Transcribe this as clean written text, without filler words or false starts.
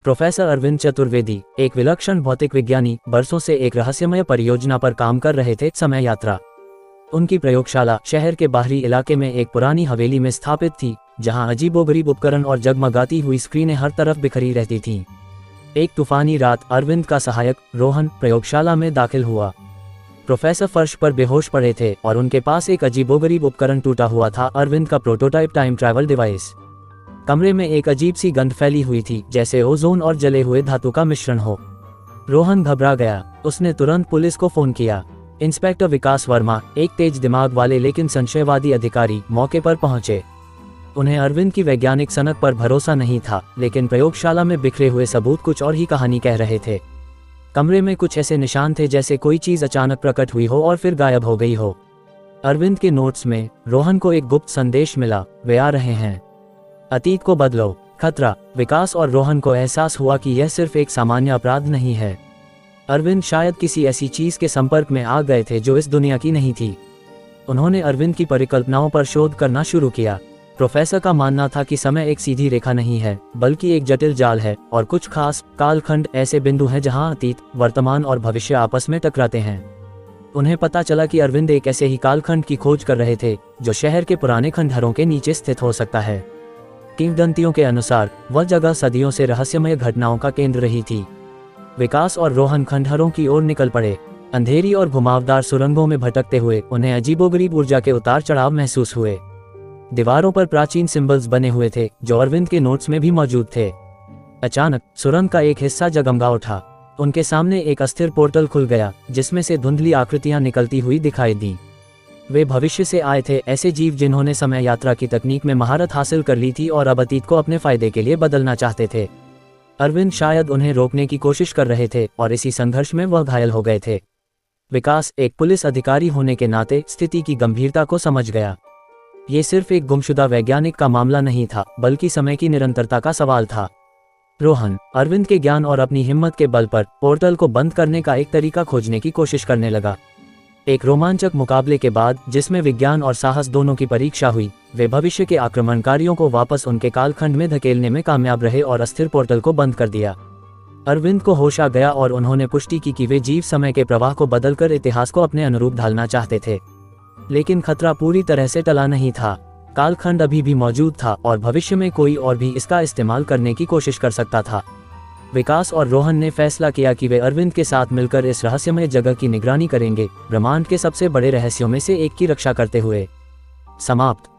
Professor Arvind Chaturvedi, एक विलक्षण भौतिक विज्ञानी, बरसों से एक रहस्यमय परियोजना पर काम कर रहे थे, समय यात्रा। उनकी प्रयोगशाला शहर के बाहरी इलाके में एक पुरानी हवेली में स्थापित थी, जहां अजीबोगरीब उपकरण और जगमगाती हुई स्क्रीनें हर तरफ बिखरी रहती थीं। एक तूफानी रात अरविंद का सहायक रोहन प्रयोगशाला में दाखिल हुआ। प्रोफेसर फर्श पर बेहोश पड़े थे और उनके पास एक अजीबोगरीब उपकरण टूटा हुआ था, अरविंद का प्रोटोटाइप टाइम ट्रैवल डिवाइस। कमरे में एक अजीब सी गंध फैली हुई थी, जैसे ओजोन और जले हुए धातु का मिश्रण हो। रोहन घबरा गया। उसने तुरंत पुलिस को फोन किया। इंस्पेक्टर विकास वर्मा, एक तेज दिमाग वाले लेकिन संशयवादी अधिकारी, मौके पर पहुंचे। उन्हें अरविंद की वैज्ञानिक सनक पर भरोसा नहीं था, लेकिन प्रयोगशाला में बिखरे हुए सबूत कुछ और ही कहानी कह रहे थे। कमरे में कुछ ऐसे निशान थे जैसे कोई चीज अचानक प्रकट हुई हो और फिर गायब हो गई हो। अरविंद के नोट्स में रोहन को एक गुप्त संदेश मिला, वे आ रहे हैं। अतीत को बदलो, खतरा। विकास और रोहन को एहसास हुआ कि यह सिर्फ एक सामान्य अपराध नहीं है। अरविंद शायद किसी ऐसी चीज के संपर्क में आ गए थे जो इस दुनिया की नहीं थी। उन्होंने अरविंद की परिकल्पनाओं पर शोध करना शुरू किया। प्रोफेसर का मानना था कि समय एक सीधी रेखा नहीं है, बल्कि एक जटिल जाल है, और कुछ खास कालखंड ऐसे बिंदु हैं जहां अतीत, वर्तमान और भविष्य आपस में टकराते हैं। उन्हें पता चला कि अरविंद एक ऐसे ही कालखंड की खोज कर रहे थे जो शहर के पुराने खंडहरों के नीचे स्थित हो सकता है। किंवदंतियों के अनुसार वह जगह सदियों से रहस्यमय घटनाओं का केंद्र रही थी। विकास और रोहन खंडहरों की ओर निकल पड़े। अंधेरी और घुमावदार सुरंगों में भटकते हुए उन्हें अजीबोगरीब ऊर्जा के उतार चढ़ाव महसूस हुए। दीवारों पर प्राचीन सिंबल्स बने हुए थे जो अरविंद के नोट्स में भी मौजूद थे। अचानक सुरंग का एक हिस्सा जगमगा उठा। उनके सामने एक अस्थिर पोर्टल खुल गया, जिसमें से धुंधली आकृतियां निकलती हुई दिखाई दी। वे भविष्य से आए थे, ऐसे जीव जिन्होंने समय यात्रा की तकनीक में महारत हासिल कर ली थी और अब अतीत को अपने फायदे के लिए बदलना चाहते थे। अरविंद शायद उन्हें रोकने की कोशिश कर रहे थे और इसी संघर्ष में वह घायल हो गए थे। विकास, एक पुलिस अधिकारी होने के नाते, स्थिति की गंभीरता को समझ गया। ये सिर्फ एक गुमशुदा वैज्ञानिक का मामला नहीं था, बल्कि समय की निरंतरता का सवाल था। रोहन, अरविंद के ज्ञान और अपनी हिम्मत के बल पर पोर्टल को बंद करने का एक तरीका खोजने की कोशिश करने लगा। एक रोमांचक मुकाबले के बाद, जिसमें विज्ञान और साहस दोनों की परीक्षा हुई, वे भविष्य के आक्रमणकारियों को वापस उनके कालखंड में धकेलने में कामयाब रहे और अस्थिर पोर्टल को बंद कर दिया। अरविंद को होश आ गया और उन्होंने पुष्टि की कि वे जीव समय के प्रवाह को बदलकर इतिहास को अपने अनुरूप ढालना चाहते थे। लेकिन खतरा पूरी तरह से टला नहीं था। कालखंड अभी भी मौजूद था और भविष्य में कोई और भी इसका इस्तेमाल करने की कोशिश कर सकता था। विकास और रोहन ने फैसला किया कि वे अरविंद के साथ मिलकर इस रहस्यमय जगह की निगरानी करेंगे, ब्रह्मांड के सबसे बड़े रहस्यों में से एक की रक्षा करते हुए। समाप्त।